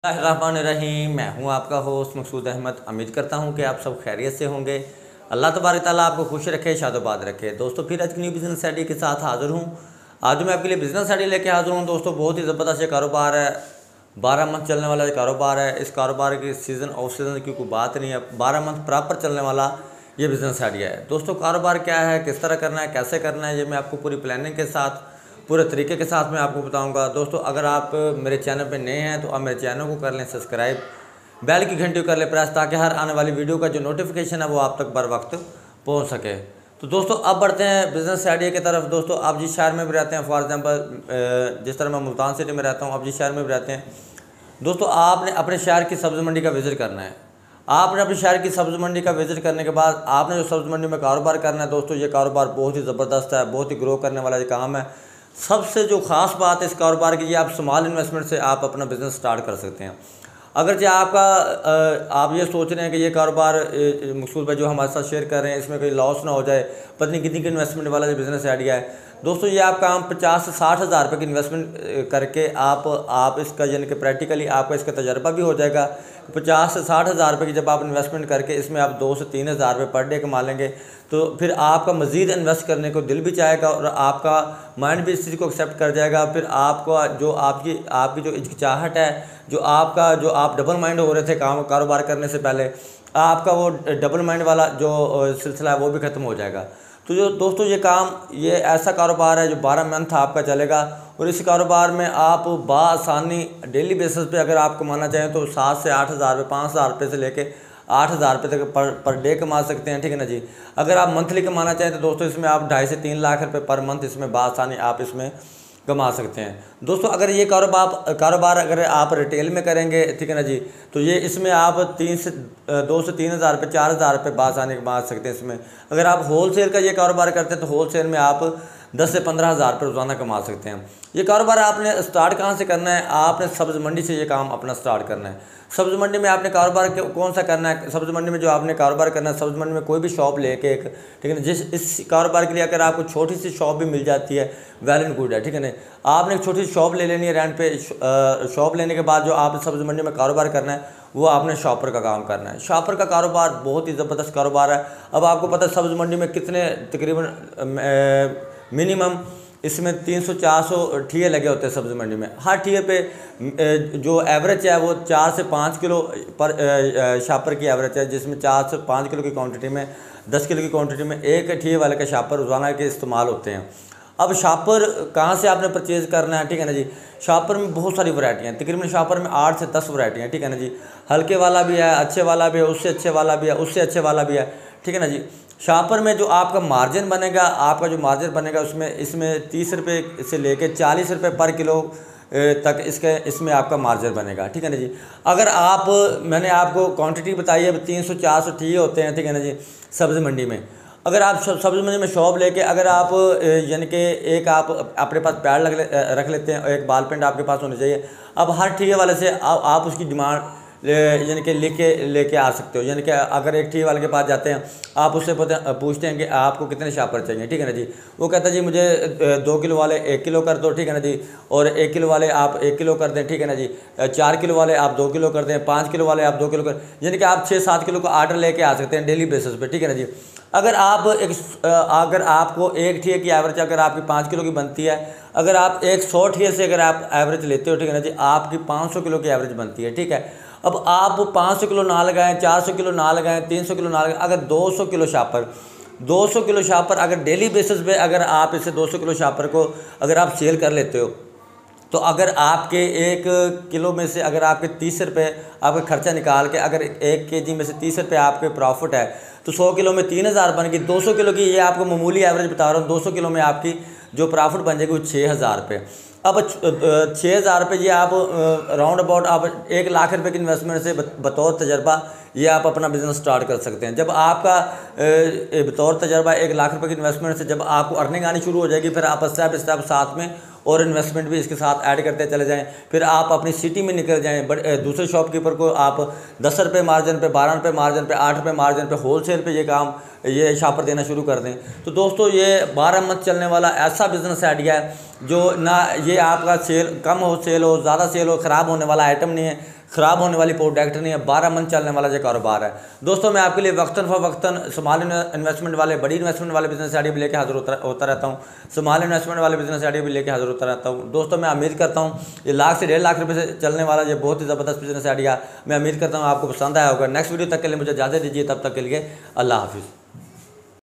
रहीम, मैं हूं आपका होस्ट मकसूद अहमद। उम्मीद करता हूं कि आप सब खैरियत से होंगे। अल्लाह तबारक ताला आपको खुश रखे, शादोबाद रखे। दोस्तों फिर आज की न्यू बिज़नेस आइडिया के साथ हाज़िर हूं। आज मैं आपके लिए बिज़नेस आइडिया लेके हाज़िर हूं। दोस्तों बहुत ही ज़बरदस्त ये कारोबार है, 12 मंथ चलने वाला कारोबार है। इस कारोबार की सीज़न ऑफ सीज़न की कोई बात नहीं है, 12 मंथ प्रॉपर चलने वाला ये बिज़नेस आइडिया है। दोस्तों कारोबार क्या है, किस तरह करना है, कैसे करना है, ये मैं आपको पूरी प्लानिंग के साथ, पूरे तरीके के साथ मैं आपको बताऊंगा। दोस्तों अगर आप मेरे चैनल पे नए हैं तो आप मेरे चैनल को कर लें सब्सक्राइब, बेल की घंटी को कर लें प्रेस, ताकि हर आने वाली वीडियो का जो नोटिफिकेशन है वो आप तक बर वक्त पहुंच सके। तो दोस्तों अब बढ़ते हैं बिज़नेस आइडिया की तरफ। दोस्तों आप जिस शहर में भी रहते हैं, फॉर एग्जांपल जिस तरह मैं मुल्तान सिटी में रहता हूँ, आप जिस शहर में भी रहते हैं, दोस्तों आपने अपने शहर की सब्ज़ी मंडी का विज़िट करना है। आपने अपने शहर की सब्ज़ी मंडी का विज़िट करने के बाद आपने जो सब्ज़ी मंडी में कारोबार करना है, दोस्तों ये कारोबार बहुत ही ज़बरदस्त है, बहुत ही ग्रो करने वाला ये काम है। सबसे जो ख़ास बात है इस कारोबार की, ये आप स्मॉल इन्वेस्टमेंट से आप अपना बिज़नेस स्टार्ट कर सकते हैं। अगर जो आपका आप ये सोच रहे हैं कि ये कारोबार मकसूद भाई जो हमारे साथ शेयर कर रहे हैं इसमें कोई लॉस ना हो जाए, पता नहीं कितनी की इन्वेस्टमेंट वाला जो बिज़नेस आइडिया है, दोस्तों ये आप काम 50 से 60 हज़ार रुपये की इन्वेस्टमेंट करके आप इसका यानी कि प्रैक्टिकली आपका इसका तजर्बा भी हो जाएगा। 50 से 60 हज़ार रुपये की जब आप इन्वेस्टमेंट करके इसमें आप 2 से 3 हज़ार रुपये पर डे कमा लेंगे, तो फिर आपका मज़ीद इन्वेस्ट करने को दिल भी चाहेगा और आपका माइंड भी इस चीज़ को एक्सेप्ट कर जाएगा। फिर आपका जो आपकी जो हिचकिचाहट है, जो आप डबल माइंड हो रहे थे कारोबार करने से पहले, आपका वो डबल माइंड वाला जो सिलसिला है वो भी ख़त्म हो जाएगा। तो जो दोस्तों ये ऐसा कारोबार है जो 12 मंथ आपका चलेगा और इस कारोबार में आप बआसानी डेली बेसिस पे अगर आप कमाना चाहें तो 7 से 8 हज़ार रुपये, 5 हज़ार रुपये से लेके 8 हज़ार रुपये तक पर डे कमा सकते हैं, ठीक है ना जी। अगर आप मंथली कमाना चाहें तो दोस्तों इसमें आप 2.5 से 3 लाख रुपये पर मंथ इसमें बआसानी आप इसमें कमा सकते हैं। दोस्तों अगर ये कारोबार अगर आप रिटेल में करेंगे, ठीक है ना जी, तो ये इसमें आप 2 से 3 हज़ार रुपये, 4 हज़ार रुपये बआसानी कमा सकते हैं इसमें। अगर आप होलसेल का ये कारोबार करते हैं तो होलसेल में आप 10 से 15 हज़ार रुपये रोज़ाना कमा सकते हैं। ये कारोबार आपने स्टार्ट कहाँ से करना है, आपने सब्ज़ी मंडी से ये काम अपना स्टार्ट करना है। सब्ज़ी मंडी में आपने कारोबार कौन सा करना है, सब्ज़ी मंडी में जो आपने कारोबार करना है, सब्ज़ी मंडी में कोई भी शॉप लेके एक, ठीक है ना, इस कारोबार के लिए अगर आपको छोटी सी शॉप भी मिल जाती है वेल एंड गुड है, ठीक है ना। आपने एक छोटी सी शॉप ले लेनी है रेंट पे। शॉप लेने के बाद जो आपने सब्ज़ी मंडी में कारोबार करना है वो आपने शॉपर का काम करना है। शॉपर का कारोबार बहुत ही ज़बरदस्त कारोबार है। अब आपको पता है सब्ज़ी मंडी में कितने तकरीबन मिनिमम इसमें 300-400 ठिये लगे होते हैं सब्ज़ी मंडी में। हर ठिये पे जो एवरेज है वो 4 से 5 किलो पर शापर की एवरेज है, जिसमें 4 से 5 किलो की क्वांटिटी में, 10 किलो की क्वांटिटी में एक ठिये वाले का शापर रोज़ाना के इस्तेमाल होते हैं। अब शापर कहाँ से आपने परचेज़ करना है, ठीक है ना जी। शापर में बहुत सारी वैरायटियाँ हैं, तकरीबन शापर में 8 से 10 वैरायटियाँ हैं, ठीक है ना जी। हल्के वाला भी है, अच्छे वाला भी है, उससे अच्छे वाला भी है, उससे अच्छे वाला भी है, ठीक है ना जी। शापर में जो आपका मार्जिन बनेगा, आपका जो मार्जिन बनेगा इसमें 30 रुपये से लेके 40 रुपये पर किलो तक इसमें आपका मार्जिन बनेगा, ठीक है ना जी। अगर मैंने आपको क्वांटिटी बताई है 300-400 ठिये होते हैं, ठीक है ना जी, सब्ज़ी मंडी में। अगर आप सब्ज़ी मंडी में शॉप लेके अगर आप यानी कि एक आप अपने पास पैड रख लेते हैं, एक बाल पेंट आपके पास होना चाहिए। अब हर ठिये वाले से आप उसकी डिमांड यानी कि लेके आ सकते हो। यानी कि अगर एक ठिये वाले के पास जाते हैं, आप उससे पूछते हैं कि आपको कितने शापर चाहिए, ठीक है ना जी। वो कहता है जी मुझे 2 किलो वाले 1 किलो कर दो, ठीक है ना जी, और 1 किलो वाले आप 1 किलो कर दें, ठीक है ना जी। 4 किलो वाले आप 2 किलो कर दें, 5 किलो वाले आप 2 किलो कर, यानी कि आप 6-7 किलो का आर्डर लेके आ सकते हैं डेली बेसिस पे, ठीक है ना जी। अगर आपको एक ठिये की एवरेज अगर आपकी 5 किलो की बनती है, अगर आप 100 ठिये से अगर आप एवरेज लेते हो, ठीक है ना जी, आपकी 500 किलो की एवरेज बनती है, ठीक है। अब आप 500 किलो ना लगाएं, 400 किलो ना लगाएं, 300 किलो ना लगाएं, अगर 200 किलो शापर अगर डेली बेसिस पे अगर आप इसे 200 किलो शापर को अगर आप सेल कर लेते हो, तो अगर आपके 1 किलो में से अगर आपके 30 रुपये आपका खर्चा निकाल के अगर 1 केजी में से 30 रुपये आपके प्रॉफिट है, तो 100 किलो में 3 हज़ार बन गई। 200 किलो की ये आपको मामूली एवरेज बता रहा हूँ, 200 किलो में आपकी जो प्रॉफिट बन जाएगी वो 6 हज़ार रुपये। अब 6 हज़ार रुपये ये आप राउंड अबाउट आप 1 लाख रुपये की इन्वेस्टमेंट से बतौर तजर्बा ये आप अपना बिज़नेस स्टार्ट कर सकते हैं। जब आपका बतौर तजर्बा 1 लाख रुपये की इन्वेस्टमेंट से जब आपको अर्निंग आनी शुरू हो जाएगी, फिर आप स्टेप साथ में और इन्वेस्टमेंट भी इसके साथ ऐड करते चले जाएं। फिर आप अपनी सिटी में निकल जाएं, बट दूसरे शॉपकीपर को आप 10 रुपये मार्जिन पे, 12 रुपये मार्जिन पे, 8 रुपये मार्जिन पे होलसेल पे ये शापर देना शुरू कर दें। तो दोस्तों ये 12 मंथ चलने वाला ऐसा बिज़नेस आइडिया है जो ना ये आपका सेल कम हो, सेल हो, ज़्यादा सेल हो, ख़राब होने वाला आइटम नहीं है। ख़राब होने वाली प्रोडक्ट नहीं है, 12 मंथ चलने वाला जो कारोबार है। दोस्तों मैं आपके लिए वक्तन फ़वक्तन स्मॉल इन्वेस्टमेंट वाले, बड़ी इन्वेस्टमेंट वाले बिजनेस आइडिया भी लेकर हाजिर होता रहता हूँ, स्मॉल इन्वेस्टमेंट वाले बिजनेस आइडिया भी लेकर हाजिर होता रहता हूँ। दोस्तों मैं उम्मीद करता हूँ ये लाख से 1.5 लाख रुपये से चलने वाला ये बहुत ही ज़बरदस्त बिजनेस आइडिया, मैं उम्मीद करता हूँ आपको पसंद आया होगा। नेक्स्ट वीडियो तक के लिए मुझे इजाज़त दीजिए, तब तक के लिए अल्लाह हाफिज़।